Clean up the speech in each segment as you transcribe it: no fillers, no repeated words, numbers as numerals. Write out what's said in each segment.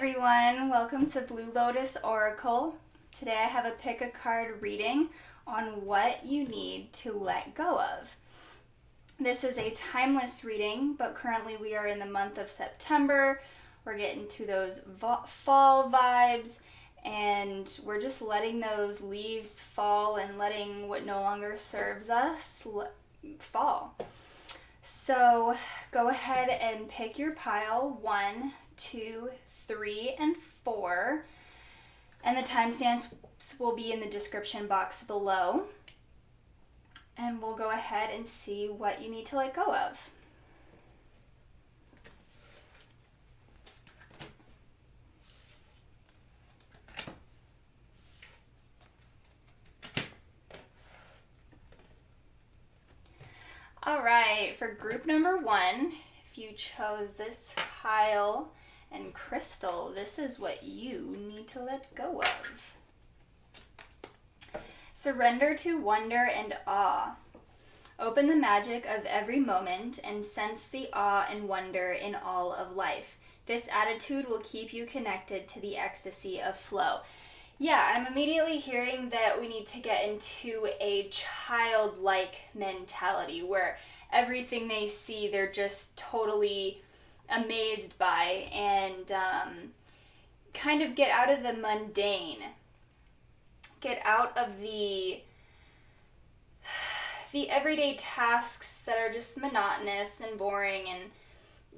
everyone, welcome to Blue Lotus Oracle. Today I have a pick a card reading on what you need to let go of. This is a timeless reading, but currently we are in the month of September. We're getting to those fall vibes, and we're just letting those leaves fall and letting what no longer serves us fall. So go ahead and pick your pile 1, 2, 3, and 4, and the timestamps will be in the description box below, and we'll go ahead and see what you need to let go of. All right, for group number 1, if you chose this pile and crystal, this is what you need to let go of. Surrender to wonder and awe. Open the magic of every moment and sense the awe and wonder in all of life. This attitude will keep you connected to the ecstasy of flow. Yeah, I'm immediately hearing that we need to get into a childlike mentality where everything they see, they're just totally amazed by, and kind of get out of the mundane. Get out of the everyday tasks that are just monotonous and boring, and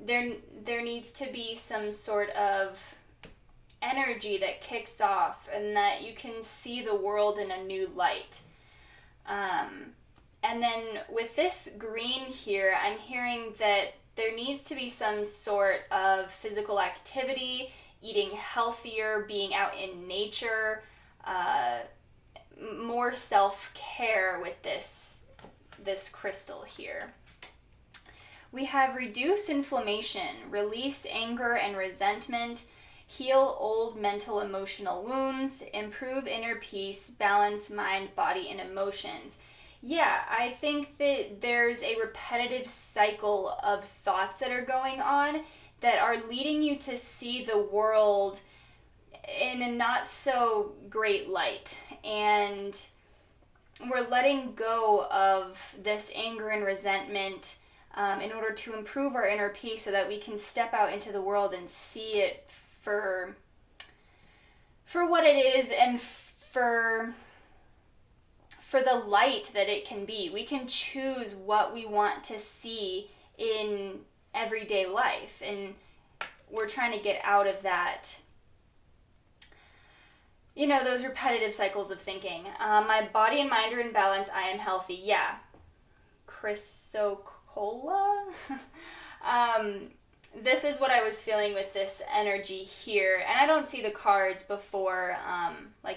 there needs to be some sort of energy that kicks off and that you can see the world in a new light. And then with this green here, I'm hearing that there needs to be some sort of physical activity, eating healthier, being out in nature, more self-care with this crystal here. We have reduce inflammation, release anger and resentment, heal old mental emotional wounds, improve inner peace, balance mind, body, and emotions. Yeah, I think that there's a repetitive cycle of thoughts that are going on that are leading you to see the world in a not so great light. And we're letting go of this anger and resentment in order to improve our inner peace so that we can step out into the world and see it for what it is, and for the light that it can be. We can choose what we want to see in everyday life, and we're trying to get out of that, those repetitive cycles of thinking. My body and mind are in balance. I am healthy. Yeah. Chrysocolla? This is what I was feeling with this energy here. And I don't see the cards before,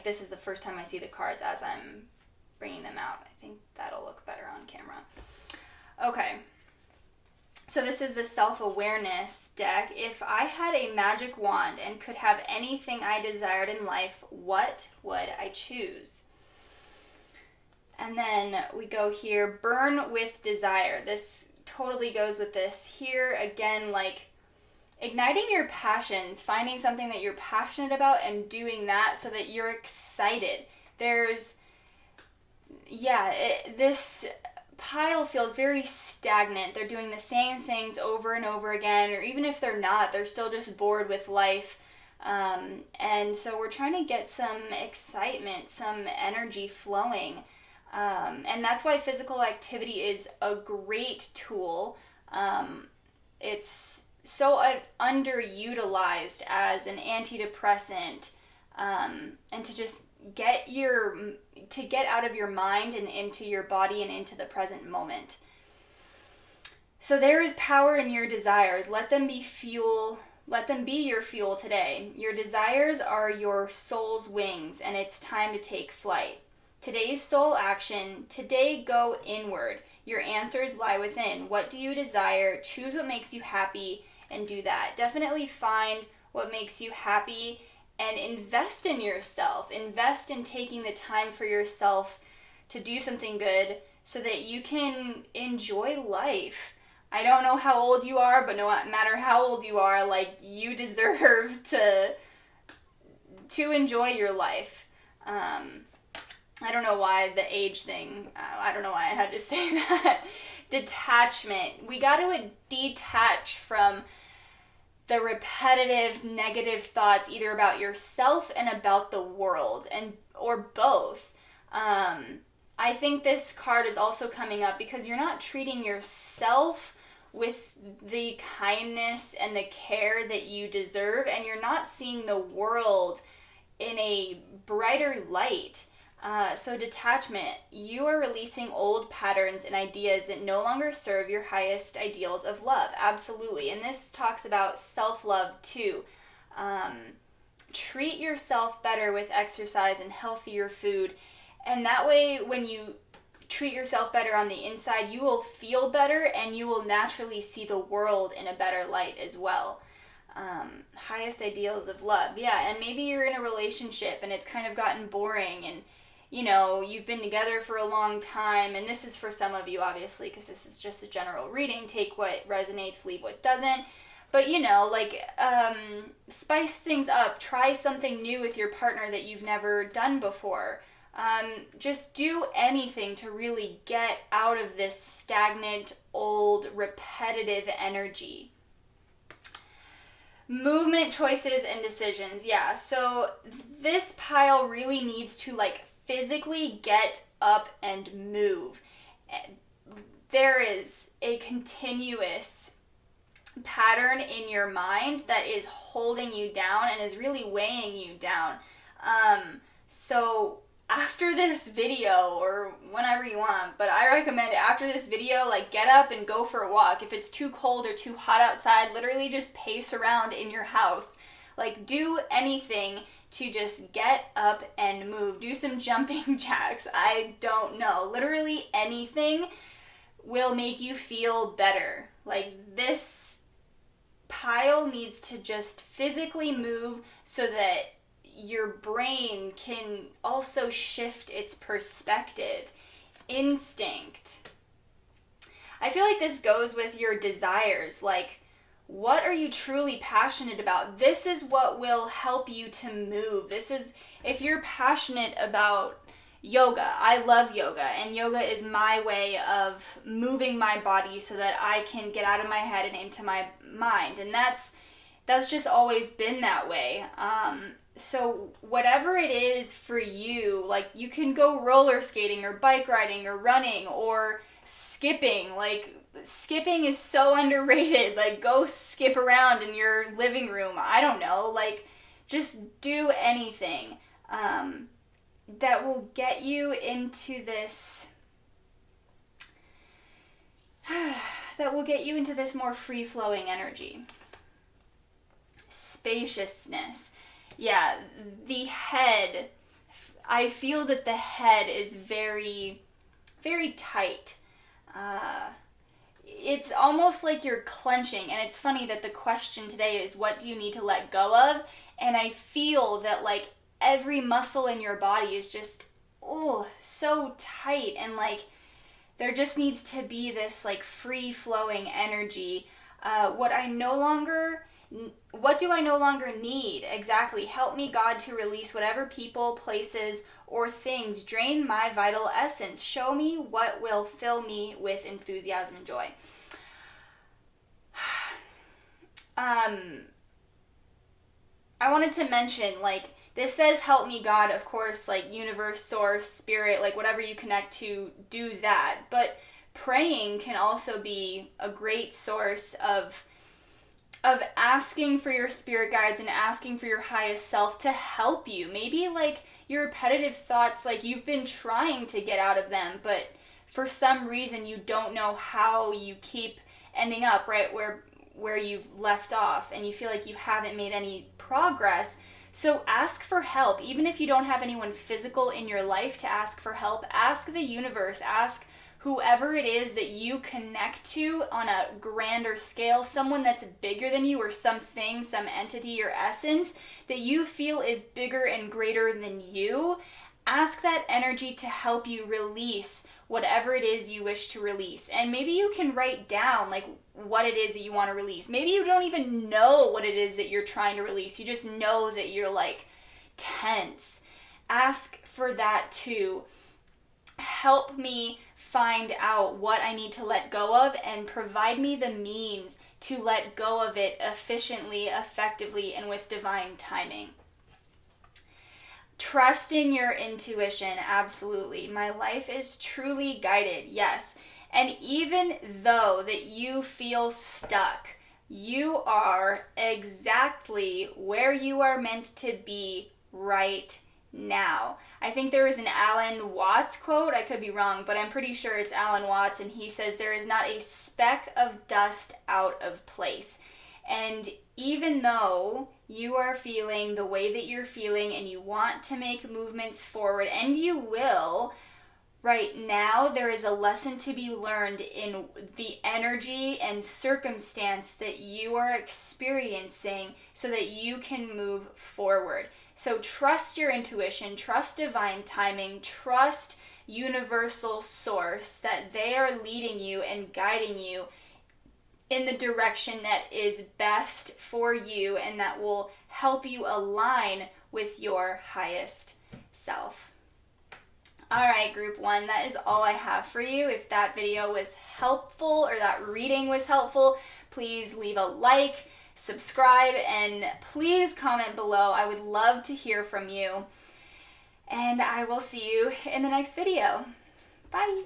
this is the first time I see the cards as I'm bringing them out. I think that'll look better on camera. Okay. So this is the self-awareness deck. If I had a magic wand and could have anything I desired in life, what would I choose? And then we go here, burn with desire. This totally goes with this here. Again, igniting your passions, finding something that you're passionate about and doing that so that you're excited. This pile feels very stagnant. They're doing the same things over and over again, or even if they're not, they're still just bored with life. And so we're trying to get some excitement, some energy flowing. And that's why physical activity is a great tool. It's so underutilized as an antidepressant, and to just get out of your mind and into your body and into the present moment. So there is power in your desires. Let them be fuel. Let them be your fuel today. Your desires are your soul's wings, and it's time to take flight. Today's soul action. Today go inward. Your answers lie within. What do you desire? Choose what makes you happy and do that. Definitely find what makes you happy and invest in yourself. Invest in taking the time for yourself to do something good so that you can enjoy life. I don't know how old you are, but no matter how old you are, like, you deserve to enjoy your life. I don't know why the age thing, I don't know why I had to say that. Detachment. We got to detach from the repetitive negative thoughts either about yourself and about the world, or both. I think this card is also coming up because you're not treating yourself with the kindness and the care that you deserve, and you're not seeing the world in a brighter light. So detachment, you are releasing old patterns and ideas that no longer serve your highest ideals of love. Absolutely. And this talks about self-love too. Treat yourself better with exercise and healthier food. And that way, when you treat yourself better on the inside, you will feel better and you will naturally see the world in a better light as well. Highest ideals of love. Yeah, and maybe you're in a relationship and it's kind of gotten boring, and you know, you've been together for a long time, and this is for some of you, obviously, because this is just a general reading. Take what resonates, leave what doesn't. But, you know, like, spice things up. Try something new with your partner that you've never done before. Just do anything to really get out of this stagnant, old, repetitive energy. Movement, choices, and decisions. Yeah, so this pile really needs to, like, physically get up and move. There is a continuous pattern in your mind that is holding you down and is really weighing you down. So after this video, or whenever you want, but I recommend after this video, like, get up and go for a walk. If it's too cold or too hot outside, literally just pace around in your house. Like, do anything to just get up and move. Do some jumping jacks. I don't know. Literally anything will make you feel better. Like, this pile needs to just physically move so that your brain can also shift its perspective. Instinct. I feel like this goes with your desires. Like, what are you truly passionate about? This is what will help you to move. This is, if you're passionate about yoga, I love yoga, and yoga is my way of moving my body so that I can get out of my head and into my mind. And that's just always been that way. So whatever it is for you, like, you can go roller skating or bike riding or running or skipping. Like, skipping is so underrated. Like, go skip around in your living room. I don't know. Like, just do anything that will get you into this more free-flowing energy. Spaciousness. Yeah, the head. I feel that the head is very, very tight. It's almost like you're clenching, and it's funny that the question today is, what do you need to let go of? And I feel that, like, every muscle in your body is just, so tight, and, like, there just needs to be this, like, free-flowing energy. What do I no longer need? Exactly. Help me, God, to release whatever people, places, or things drain my vital essence. Show me what will fill me with enthusiasm and joy. I wanted to mention, like, this says, help me, God, of course, like, universe, source, spirit, like, whatever you connect to, do that. But praying can also be a great source of asking for your spirit guides and asking for your highest self to help you. Maybe, like, your repetitive thoughts, like, you've been trying to get out of them, but for some reason you don't know how you keep ending up right where you've left off, and you feel like you haven't made any progress. So ask for help. Even if you don't have anyone physical in your life to ask for help, ask the universe, ask whoever it is that you connect to on a grander scale, someone that's bigger than you, or something, some entity or essence that you feel is bigger and greater than you. Ask that energy to help you release whatever it is you wish to release. And maybe you can write down, like, what it is that you want to release. Maybe you don't even know what it is that you're trying to release. You just know that you're like tense. Ask for that too. Help me find out what I need to let go of and provide me the means to let go of it efficiently, effectively, and with divine timing. Trusting your intuition, absolutely. My life is truly guided, yes. And even though that you feel stuck, you are exactly where you are meant to be right now. I think there is an Alan Watts quote, I could be wrong, but I'm pretty sure it's Alan Watts, and he says there is not a speck of dust out of place. And even though you are feeling the way that you're feeling and you want to make movements forward, and you will, right now there is a lesson to be learned in the energy and circumstance that you are experiencing so that you can move forward. So trust your intuition, trust divine timing, trust universal source that they are leading you and guiding you in the direction that is best for you and that will help you align with your highest self. All right, group 1, that is all I have for you. If that video was helpful or that reading was helpful, please leave a like, subscribe, and please comment below. I would love to hear from you. And I will see you in the next video. Bye.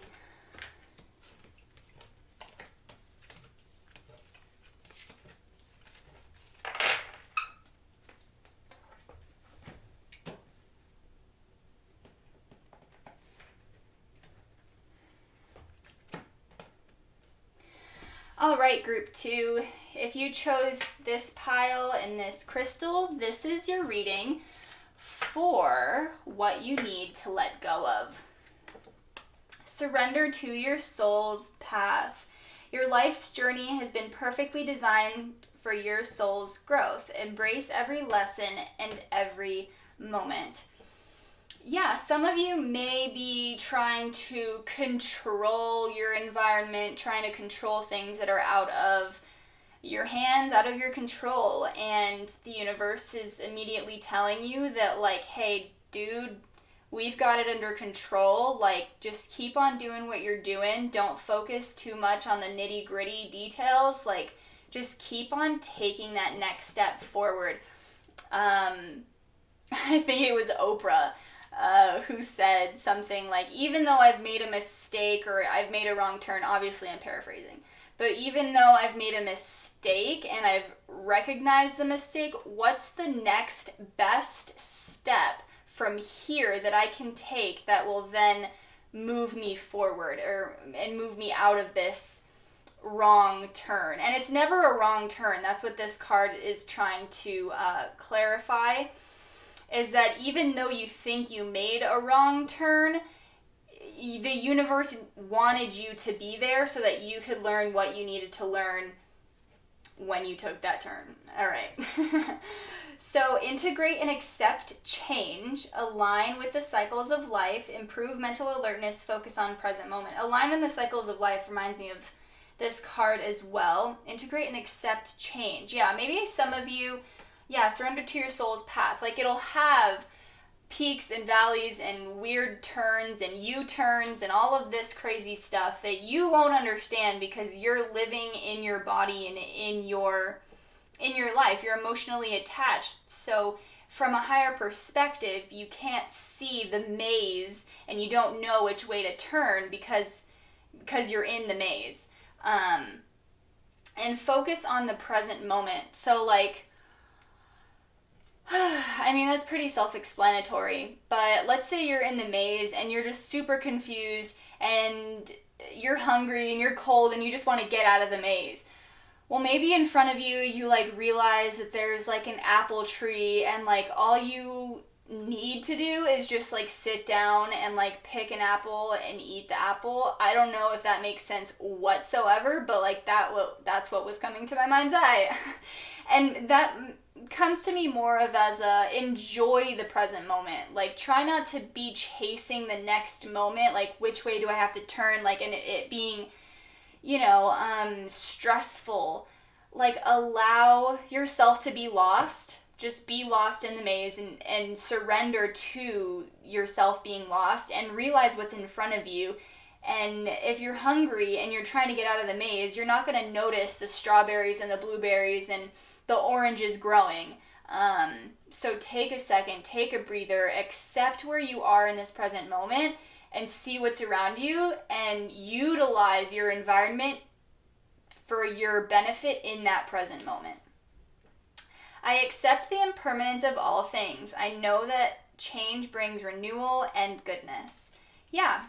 All right, group 2, if you chose this pile and this crystal, this is your reading for what you need to let go of. Surrender to your soul's path. Your life's journey has been perfectly designed for your soul's growth. Embrace every lesson and every moment. Yeah, some of you may be trying to control your environment, trying to control things that are out of your hands, out of your control, and the universe is immediately telling you that, like, hey, dude, we've got it under control. Like, just keep on doing what you're doing. Don't focus too much on the nitty-gritty details. Like, just keep on taking that next step forward. I think it was Oprah who said something like, even though I've made a mistake or I've made a wrong turn, obviously I'm paraphrasing, but even though I've made a mistake and I've recognized the mistake, what's the next best step from here that I can take that will then move me forward and move me out of this wrong turn? And it's never a wrong turn. That's what this card is trying to clarify. Is that even though you think you made a wrong turn, the universe wanted you to be there so that you could learn what you needed to learn when you took that turn. All right. So integrate and accept change, align with the cycles of life, improve mental alertness, focus on present moment. Align with the cycles of life reminds me of this card as well. Integrate and accept change. Yeah, maybe some of you, surrender to your soul's path. Like, it'll have peaks and valleys and weird turns and U-turns and all of this crazy stuff that you won't understand because you're living in your body and in your life. You're emotionally attached. So from a higher perspective, you can't see the maze and you don't know which way to turn because you're in the maze. And focus on the present moment. So, like, I mean, that's pretty self-explanatory, but let's say you're in the maze and you're just super confused and you're hungry and you're cold and you just want to get out of the maze. Well, maybe in front of you, you like realize that there's like an apple tree and like all you need to do is just like sit down and like pick an apple and eat the apple. I don't know if that makes sense whatsoever, but like that's what was coming to my mind's eye. And that comes to me more of as a enjoy the present moment. Like, try not to be chasing the next moment, like which way do I have to turn, like, and it being, stressful. Like, allow yourself to be lost. Just be lost in the maze and surrender to yourself being lost and realize what's in front of you. And if you're hungry and you're trying to get out of the maze, you're not going to notice the strawberries and the blueberries and the oranges growing. So take a second, take a breather, accept where you are in this present moment and see what's around you and utilize your environment for your benefit in that present moment. I accept the impermanence of all things. I know that change brings renewal and goodness. Yeah.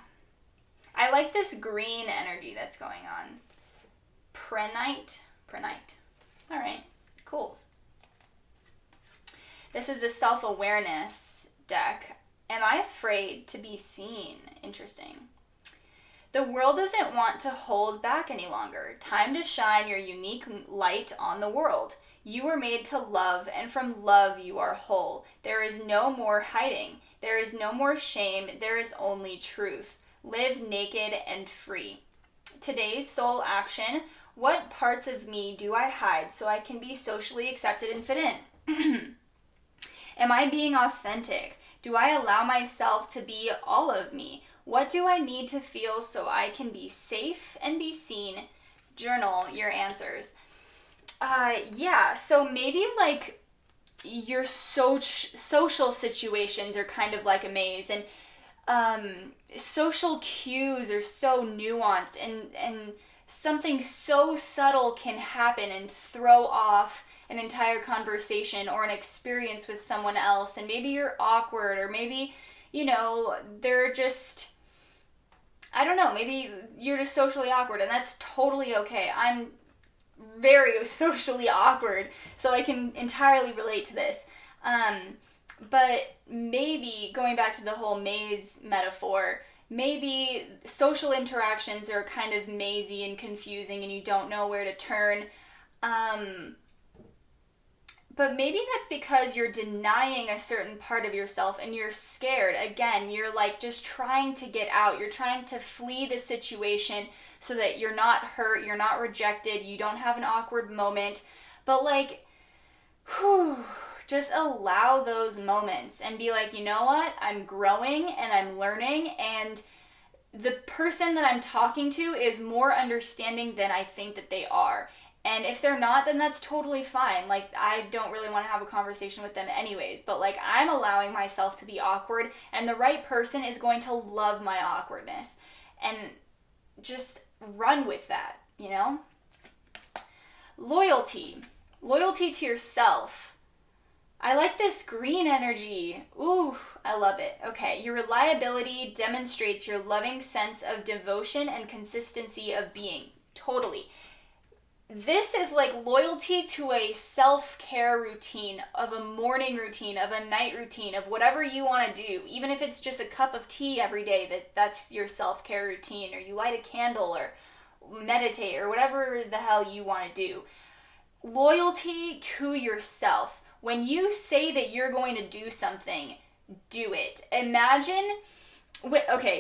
I like this green energy that's going on. Prenite. All right, cool. This is the self-awareness deck. Am I afraid to be seen? Interesting. The world doesn't want to hold back any longer. Time to shine your unique light on the world. You were made to love, and from love you are whole. There is no more hiding. There is no more shame. There is only truth. Live naked and free. Today's soul action. What parts of me do I hide so I can be socially accepted and fit in? Am I being authentic? Do I allow myself to be all of me? What do I need to feel so I can be safe and be seen? Journal your answers. So maybe like your social situations are kind of like a maze, and social cues are so nuanced, and something so subtle can happen and throw off an entire conversation or an experience with someone else, and maybe you're awkward, or maybe, they're just, I don't know, maybe you're just socially awkward, and that's totally okay. I'm very socially awkward, so I can entirely relate to this. But maybe, going back to the whole maze metaphor, maybe social interactions are kind of mazy and confusing and you don't know where to turn. But maybe that's because you're denying a certain part of yourself and you're scared. Again, you're like just trying to get out. You're trying to flee the situation so that you're not hurt, you're not rejected, you don't have an awkward moment. But just allow those moments and be like, you know what? I'm growing and I'm learning, and the person that I'm talking to is more understanding than I think that they are. And if they're not, then that's totally fine. I don't really want to have a conversation with them anyways. But, I'm allowing myself to be awkward, and the right person is going to love my awkwardness. And just run with that, Loyalty. Loyalty to yourself. I like this green energy. Ooh, I love it. Okay, your reliability demonstrates your loving sense of devotion and consistency of being. Totally. This is like loyalty to a self-care routine, of a morning routine, of a night routine, of whatever you want to do. Even if it's just a cup of tea every day, that's your self-care routine, or you light a candle, or meditate, or whatever the hell you want to do. Loyalty to yourself. When you say that you're going to do something, do it. Imagine,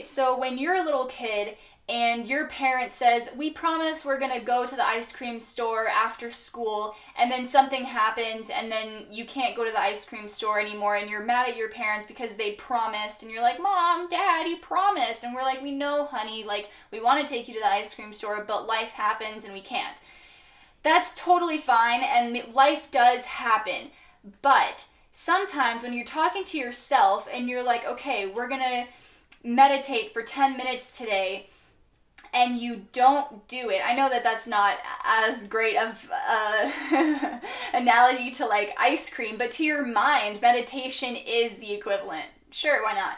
so when you're a little kid and your parent says, we promise we're going to go to the ice cream store after school, and then something happens and then you can't go to the ice cream store anymore, and you're mad at your parents because they promised, and you're like, Mom, Dad, you promised. And we're like, we know, honey, we want to take you to the ice cream store, but life happens and we can't. That's totally fine, and life does happen. But sometimes when you're talking to yourself and you're like, okay, we're going to meditate for 10 minutes today, and you don't do it. I know that that's not as great of analogy to ice cream, but to your mind, meditation is the equivalent. Sure, why not?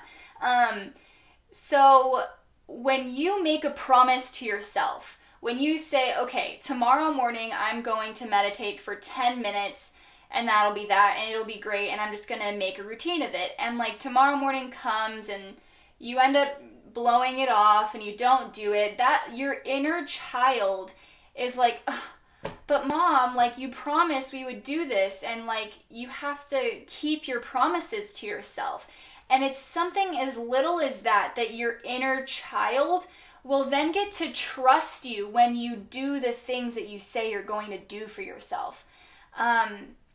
So when you make a promise to yourself, when you say, okay, tomorrow morning I'm going to meditate for 10 minutes, and that'll be that, and it'll be great, and I'm just going to make a routine of it. And tomorrow morning comes and you end up blowing it off and you don't do it, that your inner child is like, but Mom, you promised we would do this, and you have to keep your promises to yourself. And it's something as little as that your inner child will then get to trust you when you do the things that you say you're going to do for yourself.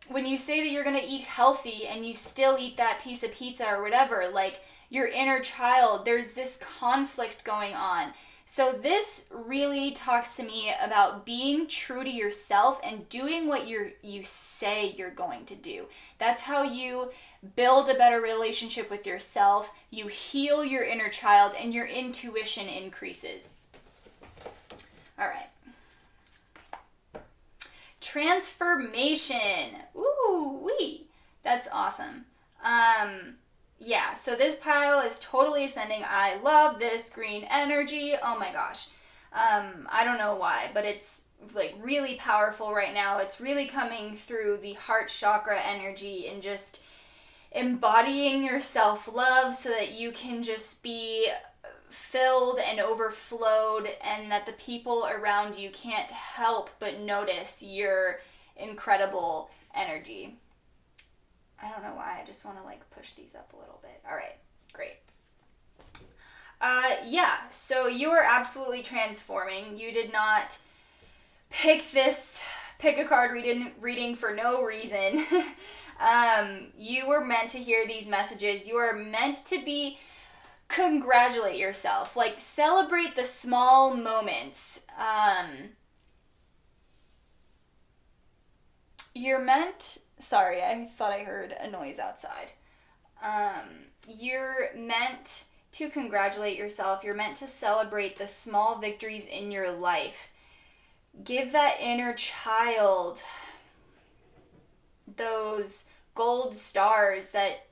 When you say that you're going to eat healthy and you still eat that piece of pizza or whatever, like your inner child, there's this conflict going on. So this really talks to me about being true to yourself and doing what you say you're going to do. That's how you build a better relationship with yourself, you heal your inner child, and your intuition increases. All right. Transformation. Ooh, wee. That's awesome. Yeah, so this pile is totally ascending. I love this green energy. Oh my gosh. I don't know why, but it's like really powerful right now. It's really coming through the heart chakra energy and just embodying your self-love so that you can just be filled and overflowed, and that the people around you can't help but notice your incredible energy. I don't know why, I just want to like push these up a little bit. All right, great. Yeah, so you are absolutely transforming. You did not pick a card reading for no reason. You were meant to hear these messages. You are meant to congratulate yourself. Like, celebrate the small moments. You're meant... Sorry, I thought I heard a noise outside. You're meant to congratulate yourself. You're meant to celebrate the small victories in your life. Give that inner child those gold stars that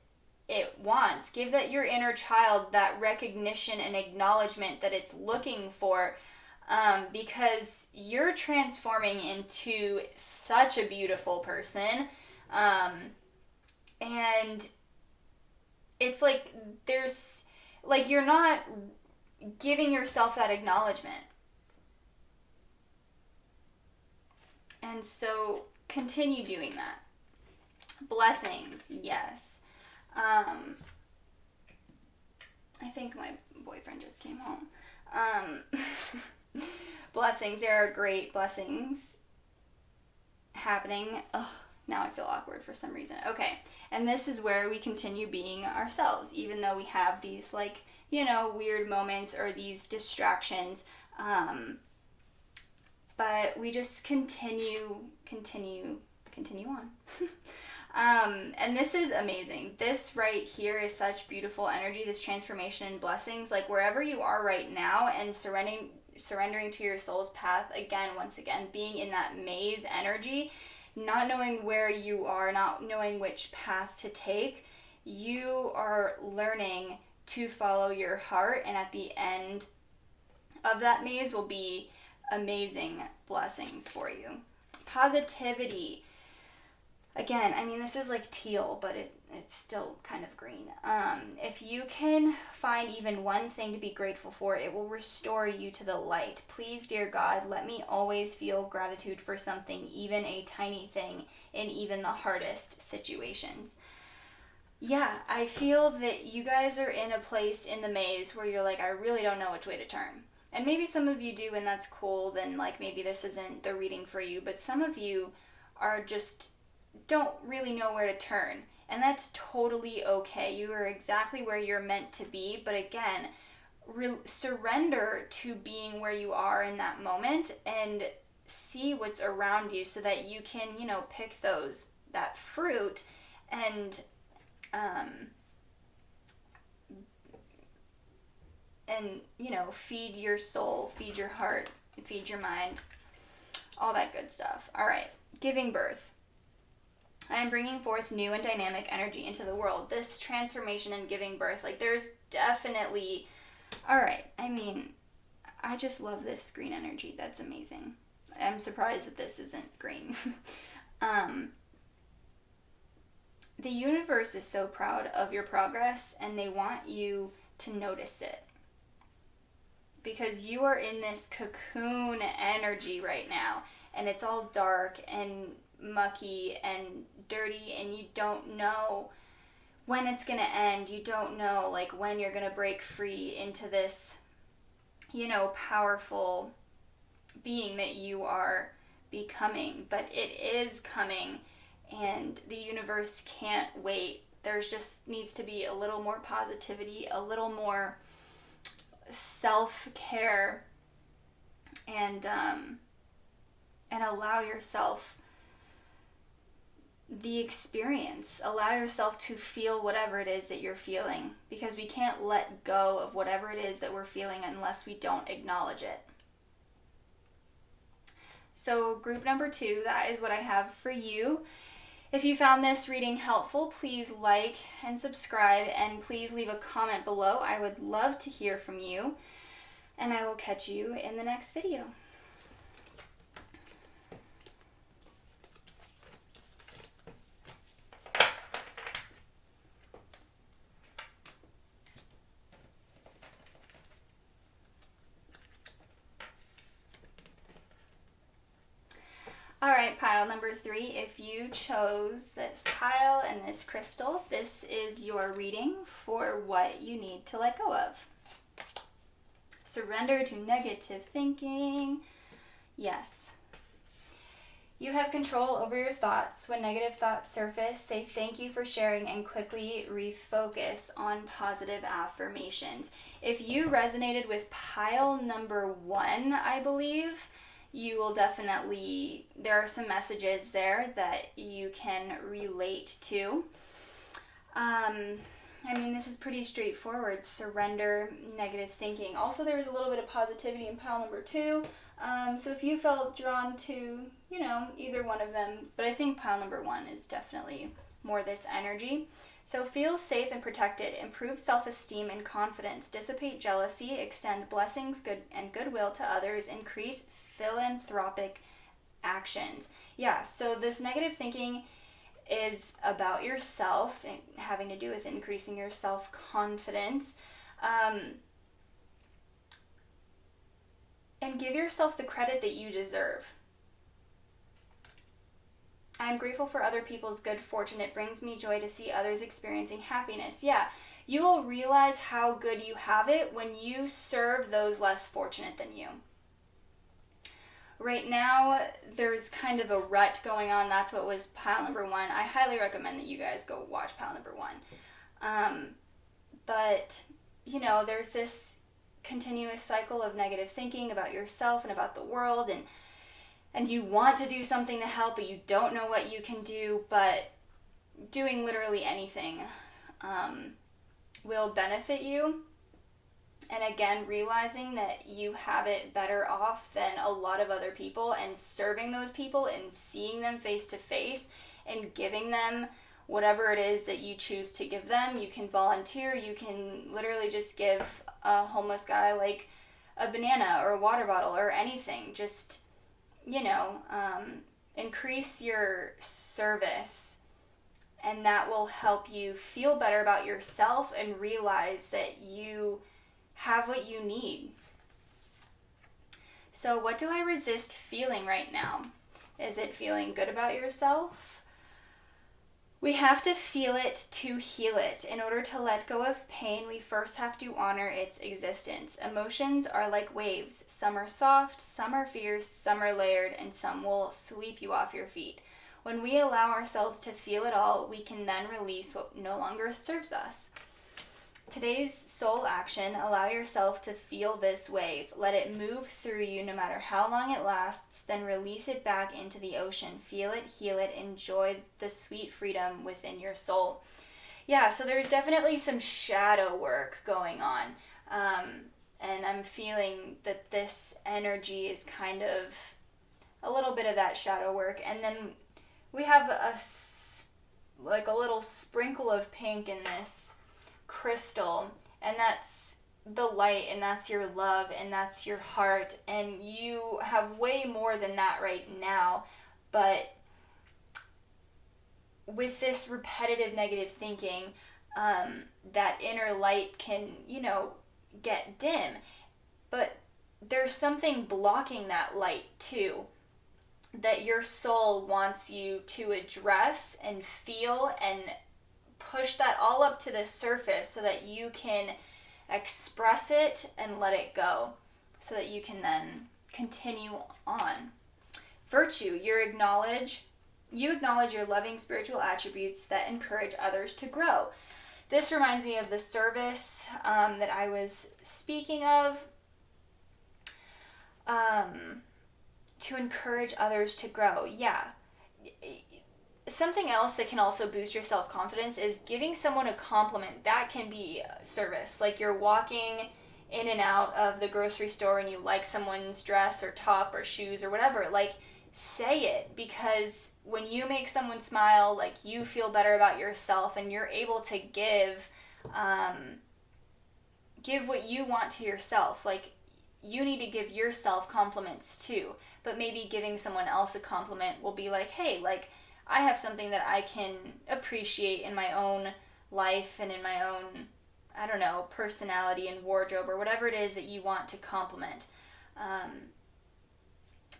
it wants. Give your inner child that recognition and acknowledgement that it's looking for, because you're transforming into such a beautiful person. And it's like you're not giving yourself that acknowledgement. And so continue doing that. Blessings, yes. I think my boyfriend just came home. Blessings, there are great blessings happening. Ugh, now I feel awkward for some reason. Okay, and this is where we continue being ourselves, even though we have these, like, weird moments or these distractions. But we just continue on. And this is amazing. This right here is such beautiful energy, this transformation and blessings. Like, wherever you are right now and surrendering to your soul's path, once again, being in that maze energy, not knowing where you are, not knowing which path to take, you are learning to follow your heart, and at the end of that maze will be amazing blessings for you. Positivity. Again, this is like teal, but it's still kind of green. If you can find even one thing to be grateful for, it will restore you to the light. Please, dear God, let me always feel gratitude for something, even a tiny thing, in even the hardest situations. Yeah, I feel that you guys are in a place in the maze where you're like, I really don't know which way to turn. And maybe some of you do, and that's cool, then like maybe this isn't the reading for you, but some of you are just don't really know where to turn, and that's totally okay. You are exactly where you're meant to be, but again, surrender to being where you are in that moment and see what's around you so that you can, pick that fruit and feed your soul, feed your heart, feed your mind, all that good stuff. All right, giving birth. I am bringing forth new and dynamic energy into the world. This transformation and giving birth, there's definitely, all right, I just love this green energy. That's amazing. I'm surprised that this isn't green. The universe is so proud of your progress, and they want you to notice it. Because you are in this cocoon energy right now, and it's all dark and mucky and dirty, and you don't know when it's going to end. You don't know when you're going to break free into this powerful being that you are becoming. But it is coming, and the universe can't wait. There's just needs to be a little more positivity, a little more self-care, and allow yourself the experience. Allow yourself to feel whatever it is that you're feeling, because we can't let go of whatever it is that we're feeling unless we don't acknowledge it. So group number 2, that is what I have for you. If you found this reading helpful, please like and subscribe, and please leave a comment below. I would love to hear from you, and I will catch you in the next video. Alright, pile number 3, if you chose this pile and this crystal, this is your reading for what you need to let go of. Surrender to negative thinking. Yes. You have control over your thoughts. When negative thoughts surface, say thank you for sharing and quickly refocus on positive affirmations. If you resonated with pile number 1, I believe, you will definitely, there are some messages there that you can relate to. This is pretty straightforward. Surrender negative thinking. Also, there was a little bit of positivity in pile number 2. So if you felt drawn to, either one of them, but I think pile number 1 is definitely more this energy. So feel safe and protected. Improve self-esteem and confidence. Dissipate jealousy. Extend blessings and goodwill to others. Increase philanthropic actions. Yeah, so this negative thinking is about yourself and having to do with increasing your self-confidence. And give yourself the credit that you deserve. I'm grateful for other people's good fortune. It brings me joy to see others experiencing happiness. Yeah, you will realize how good you have it when you serve those less fortunate than you. Right now, there's kind of a rut going on. That's what was pile number 1. I highly recommend that you guys go watch pile number 1. But, there's this continuous cycle of negative thinking about yourself and about the world, and you want to do something to help, but you don't know what you can do, but doing literally anything will benefit you. And again, realizing that you have it better off than a lot of other people, and serving those people and seeing them face to face and giving them whatever it is that you choose to give them. You can volunteer. You can literally just give a homeless guy like a banana or a water bottle or anything. Just, increase your service, and that will help you feel better about yourself and realize that you have what you need. So what do I resist feeling right now? Is it feeling good about yourself? We have to feel it to heal it. In order to let go of pain, we first have to honor its existence. Emotions are like waves. Some are soft, some are fierce, some are layered, and some will sweep you off your feet. When we allow ourselves to feel it all, we can then release what no longer serves us. Today's soul action: allow yourself to feel this wave. Let it move through you no matter how long it lasts, then release it back into the ocean. Feel it, heal it, enjoy the sweet freedom within your soul. Yeah, so there's definitely some shadow work going on. And I'm feeling that this energy is kind of a little bit of that shadow work. And then we have a little sprinkle of pink in this crystal, and that's the light, and that's your love, and that's your heart, and you have way more than that right now. But with this repetitive negative thinking, that inner light can, get dim, but there's something blocking that light too, that your soul wants you to address and feel and push that all up to the surface so that you can express it and let it go. so that you can then continue on. Virtue, you acknowledge your loving spiritual attributes that encourage others to grow. This reminds me of the service that I was speaking of. To encourage others to grow. Yeah. Something else that can also boost your self-confidence is giving someone a compliment. That can be service. Like you're walking in and out of the grocery store and you like someone's dress or top or shoes or whatever. Like, say it, because when you make someone smile, like, you feel better about yourself and you're able to give what you want to yourself. Like, you need to give yourself compliments too, but maybe giving someone else a compliment will be like, hey, like, I have something that I can appreciate in my own life and in my own, I don't know, personality and wardrobe or whatever it is that you want to compliment.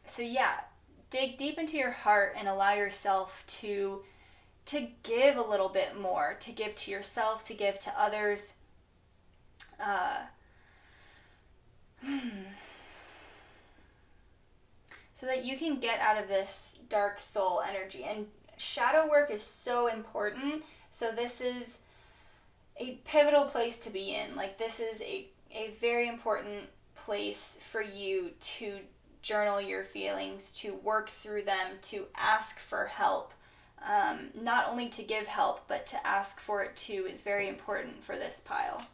So yeah, dig deep into your heart and allow yourself to give a little bit more, to give to yourself, to give to others. So that you can get out of this dark soul energy. And shadow work is so important. So this is a pivotal place to be in. Like, this is a very important place for you to journal your feelings, to work through them, to ask for help. Not only to give help, but to ask for it too is very important for this pile.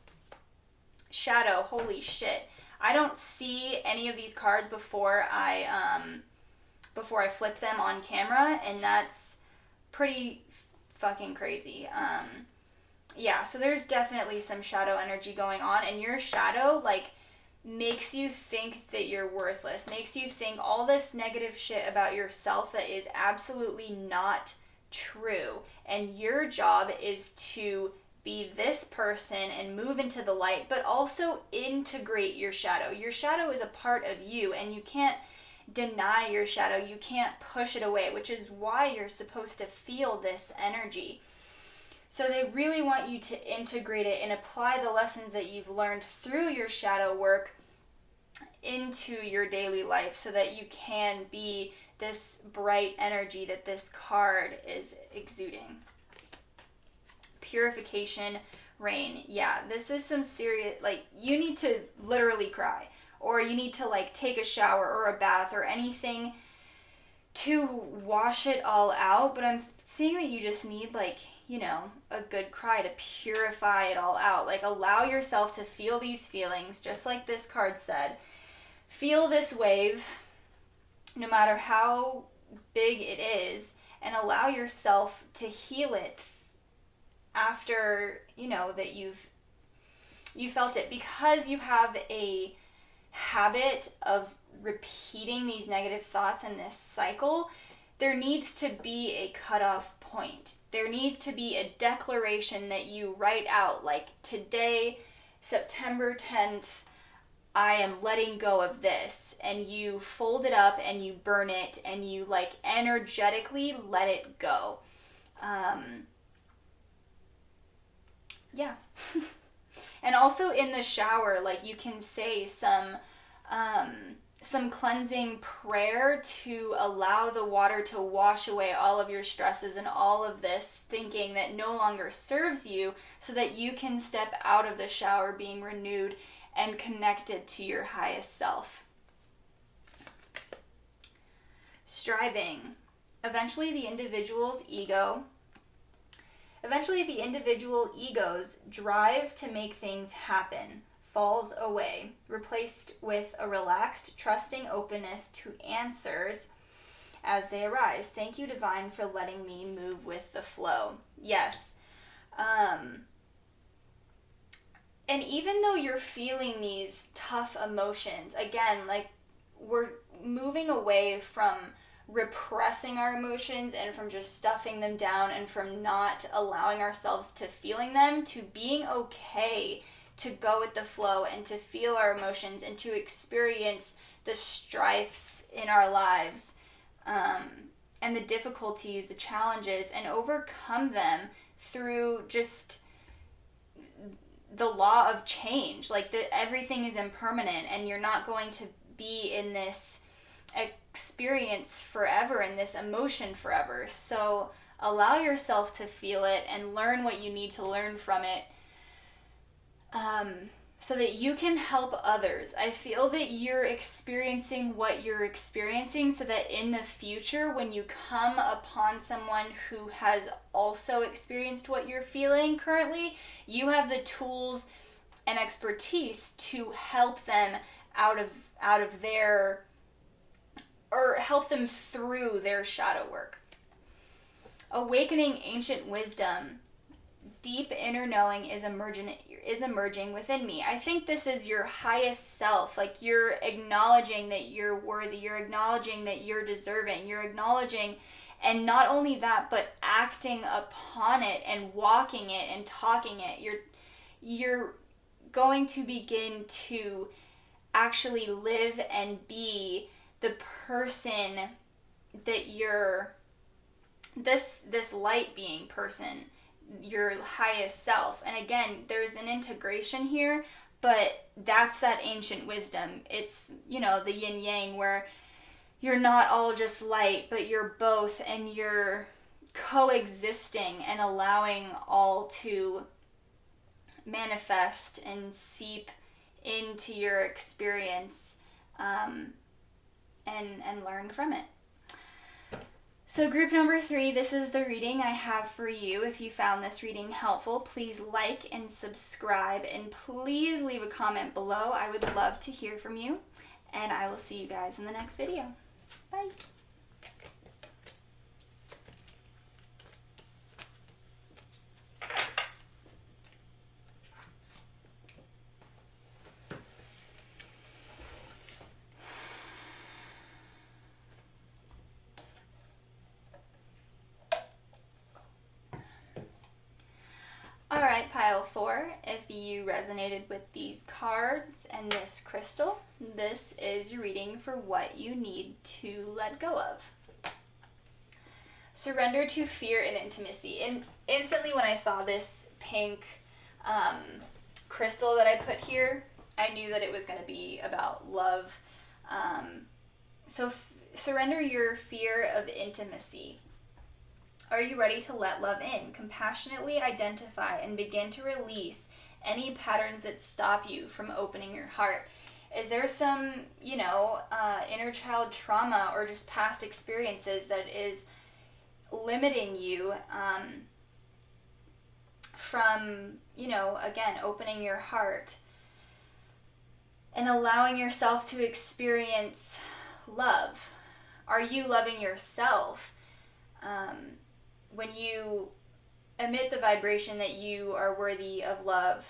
Shadow, holy shit. I don't see any of these cards before I flip them on camera, and that's pretty fucking crazy. Yeah, so there's definitely some shadow energy going on, and your shadow, like, makes you think that you're worthless, makes you think all this negative shit about yourself that is absolutely not true. And your job is to be this person and move into the light, but also integrate your shadow. Your shadow is a part of you, and you can't deny your shadow. You can't push it away, which is why you're supposed to feel this energy. So they really want you to integrate it and apply the lessons that you've learned through your shadow work into your daily life so that you can be this bright energy that this card is exuding. Purification, rain. Yeah, this is some serious, like, you need to literally cry, or you need to, like, take a shower or a bath or anything to wash it all out. But I'm seeing that you just need, like, you know, a good cry to purify it all out. Like, allow yourself to feel these feelings, just like this card said. Feel this wave, no matter how big it is, and allow yourself to heal it after, you know, that you felt it. Because you have a habit of repeating these negative thoughts in this cycle, there needs to be a cutoff point. There needs to be a declaration that you write out, like, today, September 10th, I am letting go of this, and you fold it up and you burn it and you, like, energetically let it go. Yeah. And also in the shower, like, you can say some cleansing prayer to allow the water to wash away all of your stresses and all of this thinking that no longer serves you, so that you can step out of the shower being renewed and connected to your highest self. Striving. Eventually the individual ego's drive to make things happen falls away, replaced with a relaxed, trusting openness to answers as they arise. Thank you, Divine, for letting me move with the flow. Yes. And even though you're feeling these tough emotions, again, like, we're moving away from repressing our emotions and from just stuffing them down and from not allowing ourselves to feeling them, to being okay to go with the flow and to feel our emotions and to experience the strifes in our lives, and the difficulties, the challenges, and overcome them through just the law of change, like that everything is impermanent and you're not going to be in this experience forever, in this emotion forever. So allow yourself to feel it and learn what you need to learn from it, so that you can help others. I feel that you're experiencing what you're experiencing so that in the future, when you come upon someone who has also experienced what you're feeling currently, you have the tools and expertise to help them out of their, or help them through their shadow work. Awakening ancient wisdom. Deep inner knowing is emerging within me. I think this is your highest self. Like, you're acknowledging that you're worthy. You're acknowledging that you're deserving. You're acknowledging, and not only that, but acting upon it and walking it and talking it. You're going to begin to actually live and be the person that you're, this light being person, your highest self. And again, there's an integration here, but that's that ancient wisdom. It's, the yin yang, where you're not all just light, but you're both, and you're coexisting and allowing all to manifest and seep into your experience, and learn from it. So group number 3, this is the reading I have for you. If you found this reading helpful, please like and subscribe, and please leave a comment below. I would love to hear from you, and I will see you guys in the next video. Bye. Alright, pile 4, if you resonated with these cards and this crystal, this is your reading for what you need to let go of. Surrender to fear and intimacy. And instantly when I saw this pink crystal that I put here, I knew that it was going to be about love. So surrender your fear of intimacy. Are you ready to let love in? Compassionately identify and begin to release any patterns that stop you from opening your heart. Is there some, inner child trauma or just past experiences that is limiting you from, again, opening your heart and allowing yourself to experience love? Are you loving yourself? When you emit the vibration that you are worthy of love,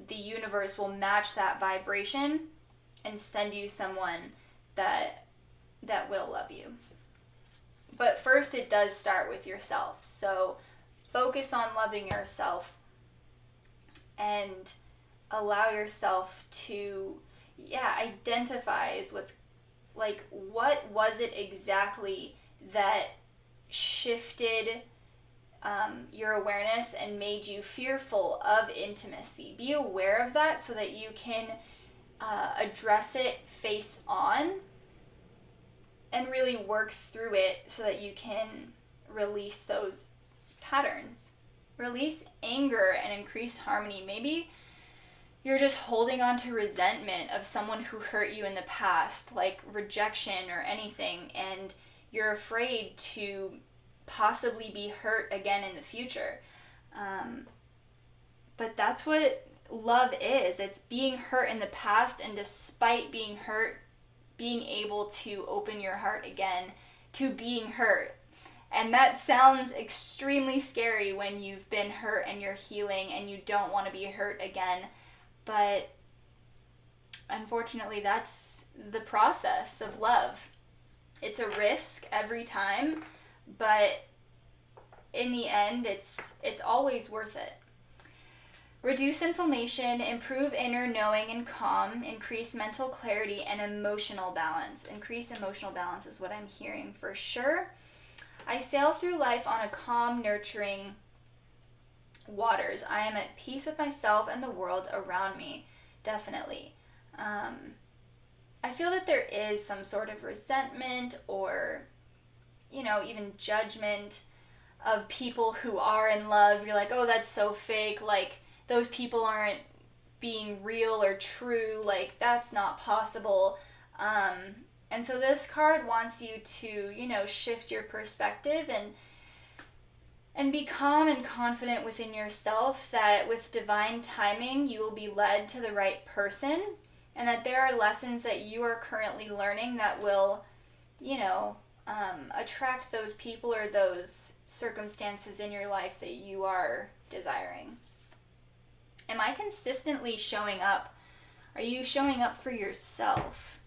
the universe will match that vibration and send you someone that will love you. But first, it does start with yourself. So focus on loving yourself and allow yourself to, identify is what's like, what was it exactly that shifted your awareness and made you fearful of intimacy. Be aware of that so that you can address it face on and really work through it so that you can release those patterns. Release anger and increase harmony. Maybe you're just holding on to resentment of someone who hurt you in the past, like rejection or anything, and you're afraid to possibly be hurt again in the future. But that's what love is. It's being hurt in the past, and despite being hurt, being able to open your heart again to being hurt. And that sounds extremely scary when you've been hurt and you're healing and you don't want to be hurt again. But unfortunately, that's the process of love. It's a risk every time, but in the end, it's always worth it. Reduce inflammation, improve inner knowing and calm, increase mental clarity and emotional balance. Increase emotional balance is what I'm hearing for sure. I sail through life on a calm, nurturing Waters, I am at peace with myself and the world around me. Definitely. I feel that there is some sort of resentment or, even judgment of people who are in love. You're like, oh, that's so fake. Like, those people aren't being real or true. Like, that's not possible. And so this card wants you to, shift your perspective and be calm and confident within yourself that with divine timing, you will be led to the right person, and that there are lessons that you are currently learning that will, attract those people or those circumstances in your life that you are desiring. Am I consistently showing up? Are you showing up for yourself?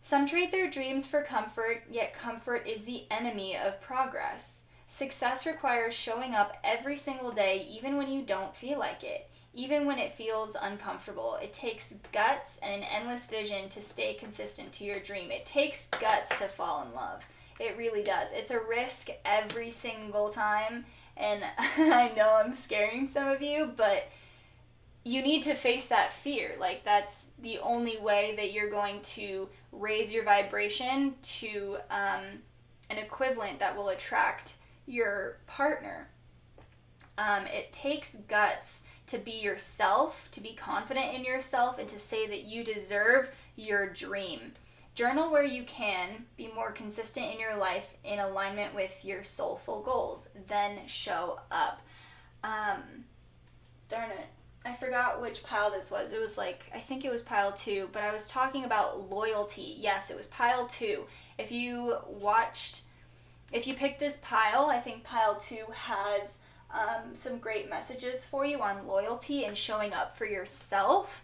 Some trade their dreams for comfort, yet comfort is the enemy of progress. Success requires showing up every single day, even when you don't feel like it, even when it feels uncomfortable. It takes guts and an endless vision to stay consistent to your dream. It takes guts to fall in love. It really does. It's a risk every single time, and I know I'm scaring some of you, but you need to face that fear. Like, that's the only way that you're going to raise your vibration to an equivalent that will attract your partner. It takes guts to be yourself, to be confident in yourself, and to say that you deserve your dream. Journal where you can. Be more consistent in your life in alignment with your soulful goals. Then show up. Darn it. I forgot which pile this was. It was I think it was pile 2, but I was talking about loyalty. Yes, it was pile 2. If you picked this pile, I think pile 2 has some great messages for you on loyalty and showing up for yourself.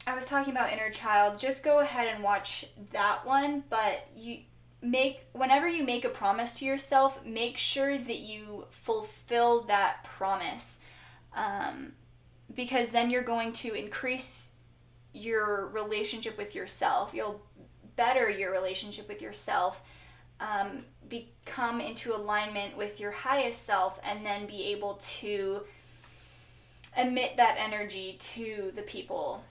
I was talking about inner child. Just go ahead and watch that one, but whenever you make a promise to yourself, make sure that you fulfill that promise, because then you're going to increase your relationship with yourself. You'll better your relationship with yourself, become into alignment with your highest self, and then be able to emit that energy to the people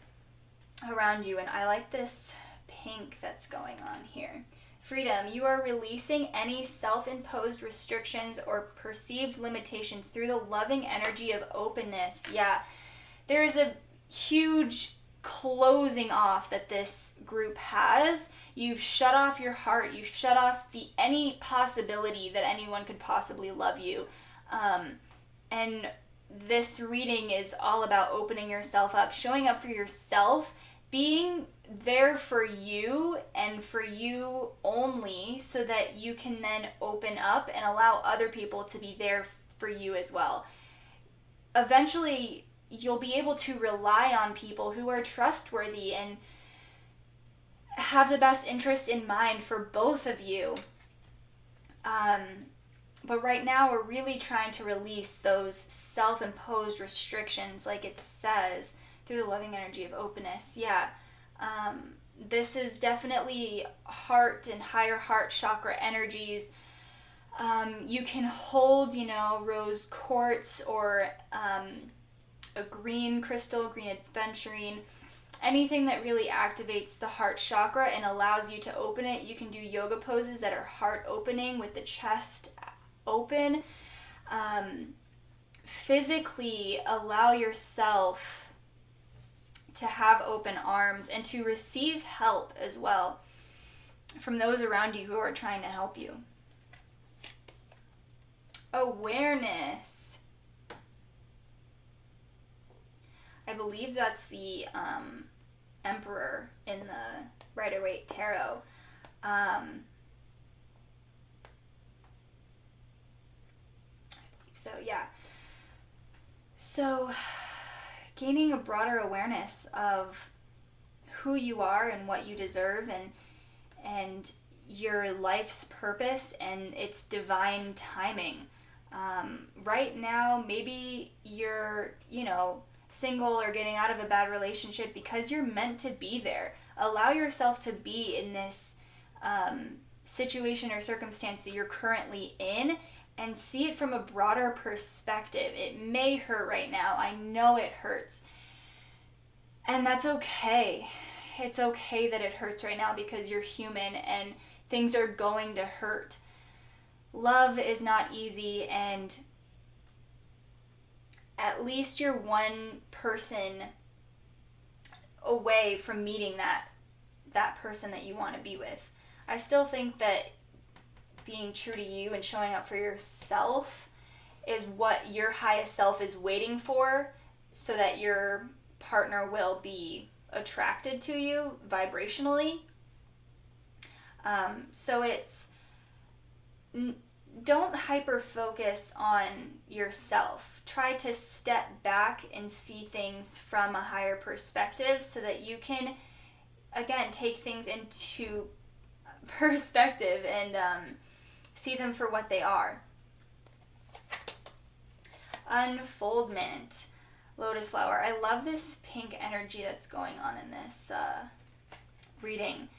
around you. And I like this pink that's going on here. Freedom. You are releasing any self-imposed restrictions or perceived limitations through the loving energy of openness. Yeah, there is a huge closing off that this group has. You've shut off your heart. You've shut off any possibility that anyone could possibly love you. And this reading is all about opening yourself up, showing up for yourself, being there for you and for you only, so that you can then open up and allow other people to be there for you as well. Eventually, you'll be able to rely on people who are trustworthy and have the best interest in mind for both of you. But right now, we're really trying to release those self-imposed restrictions, like it says, through the loving energy of openness. Yeah. This is definitely heart and higher heart chakra energies. You can hold, rose quartz or a green crystal, green aventurine, anything that really activates the heart chakra and allows you to open it. You can do yoga poses that are heart opening with the chest open. Physically allow yourself to have open arms and to receive help as well from those around you who are trying to help you. Awareness. I believe that's the Emperor in the Rider-Waite Tarot. I believe so, yeah. So, gaining a broader awareness of who you are and what you deserve, and your life's purpose and its divine timing. Right now, maybe you're, single or getting out of a bad relationship because you're meant to be there. Allow yourself to be in this situation or circumstance that you're currently in, and see it from a broader perspective. It may hurt right now. I know it hurts. And that's okay. It's okay that it hurts right now because you're human and things are going to hurt. Love is not easy, and at least you're one person away from meeting that person that you want to be with. I still think that being true to you and showing up for yourself is what your highest self is waiting for, so that your partner will be attracted to you vibrationally. So it's, don't hyper focus on yourself. Try to step back and see things from a higher perspective so that you can, again, take things into perspective and see them for what they are. Unfoldment. Lotus flower. I love this pink energy that's going on in this reading.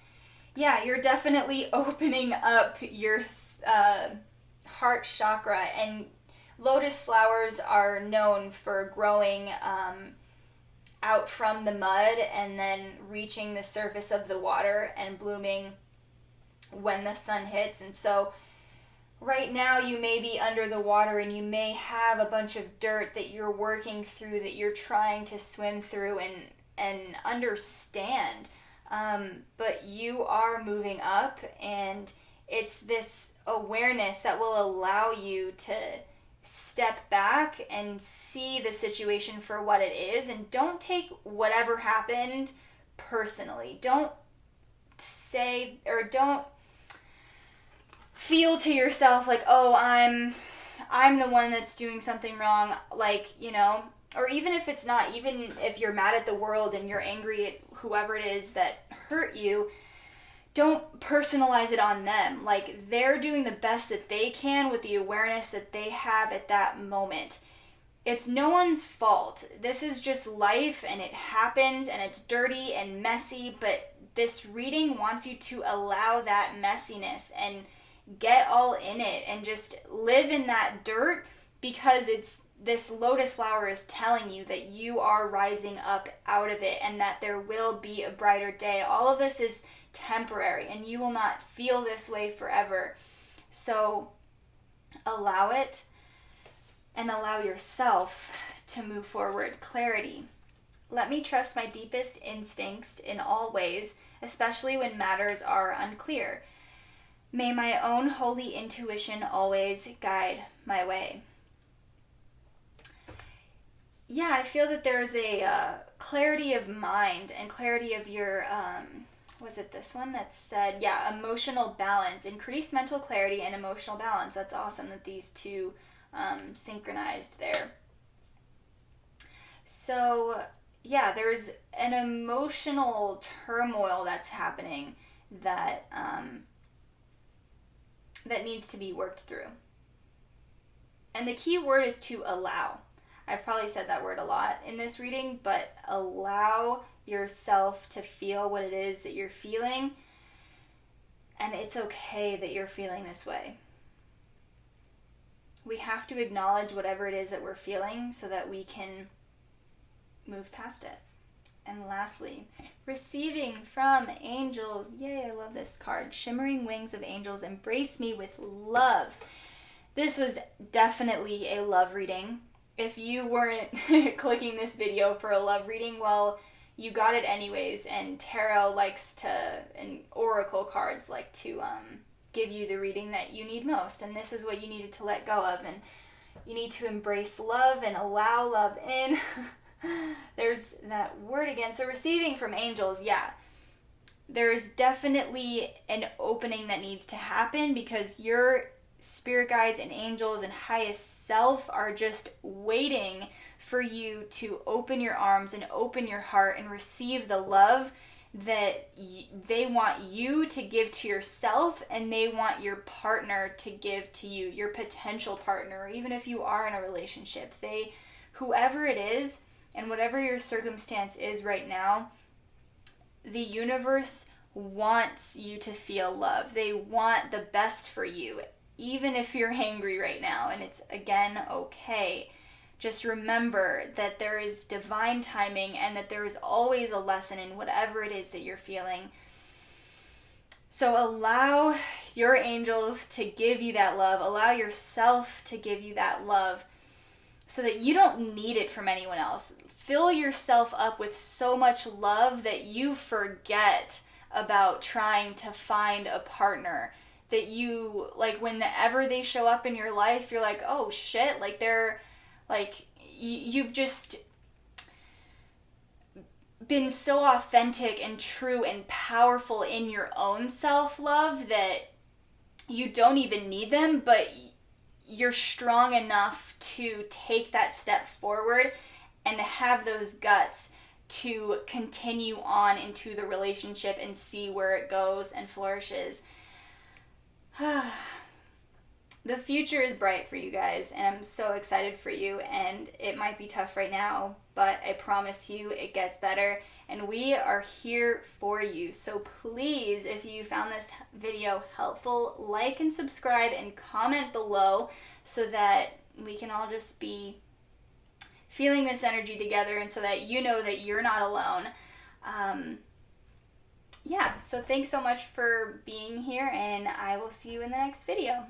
Yeah, you're definitely opening up your heart chakra, and lotus flowers are known for growing out from the mud and then reaching the surface of the water and blooming when the sun hits. And so right now you may be under the water and you may have a bunch of dirt that you're working through, that you're trying to swim through and understand. But you are moving up, and it's this awareness that will allow you to step back and see the situation for what it is, and don't take whatever happened personally. Don't say, or don't feel to yourself like, oh, I'm the one that's doing something wrong, like, you know, or even if it's not, even if you're mad at the world and you're angry at whoever it is that hurt you, don't personalize it on them. Like, they're doing the best that they can with the awareness that they have at that moment. It's no one's fault. This is just life, and it happens, and it's dirty and messy, but this reading wants you to allow that messiness and get all in it and just live in that dirt, because it's, this lotus flower is telling you that you are rising up out of it and that there will be a brighter day. All of this is temporary, and you will not feel this way forever. So allow it and allow yourself to move forward. Clarity. Let me trust my deepest instincts in all ways, especially when matters are unclear. May my own holy intuition always guide my way. Yeah, I feel that there's a clarity of mind and clarity of your, was it this one that said, yeah, emotional balance, increased mental clarity and emotional balance. That's awesome that these two synchronized there. So, yeah, there's an emotional turmoil that's happening that that needs to be worked through. And the key word is to allow. I've probably said that word a lot in this reading, but allow yourself to feel what it is that you're feeling, and it's okay that you're feeling this way. We have to acknowledge whatever it is that we're feeling so that we can move past it. And lastly, receiving from angels. Yay, I love this card. Shimmering wings of angels, embrace me with love. This was definitely a love reading. If you weren't clicking this video for a love reading, well, you got it anyways. And tarot likes to, and oracle cards like to give you the reading that you need most. And this is what you needed to let go of. And you need to embrace love and allow love in. There's that word again. So receiving from angels, yeah. There is definitely an opening that needs to happen, because your spirit guides and angels and highest self are just waiting for you to open your arms and open your heart and receive the love that they want you to give to yourself, and they want your partner to give to you, your potential partner, even if you are in a relationship. Whoever it is, and whatever your circumstance is right now, the universe wants you to feel love. They want the best for you. even if you're angry right now, and it's, again, okay. Just remember that there is divine timing and that there is always a lesson in whatever it is that you're feeling. So allow your angels to give you that love. Allow yourself to give you that love so that you don't need it from anyone else. Fill yourself up with so much love that you forget about trying to find a partner. That you, like, whenever they show up in your life, you're like, oh shit, like they're, like, you've just been so authentic and true and powerful in your own self-love that you don't even need them, but you're strong enough to take that step forward and have those guts to continue on into the relationship and see where it goes and flourishes. The future is bright for you guys, and I'm so excited for you, and it might be tough right now, but I promise you it gets better, and we are here for you. So please, if you found this video helpful, like and subscribe and comment below so that we can all just be feeling this energy together, and so that you know that you're not alone. Yeah, so thanks so much for being here, and I will see you in the next video.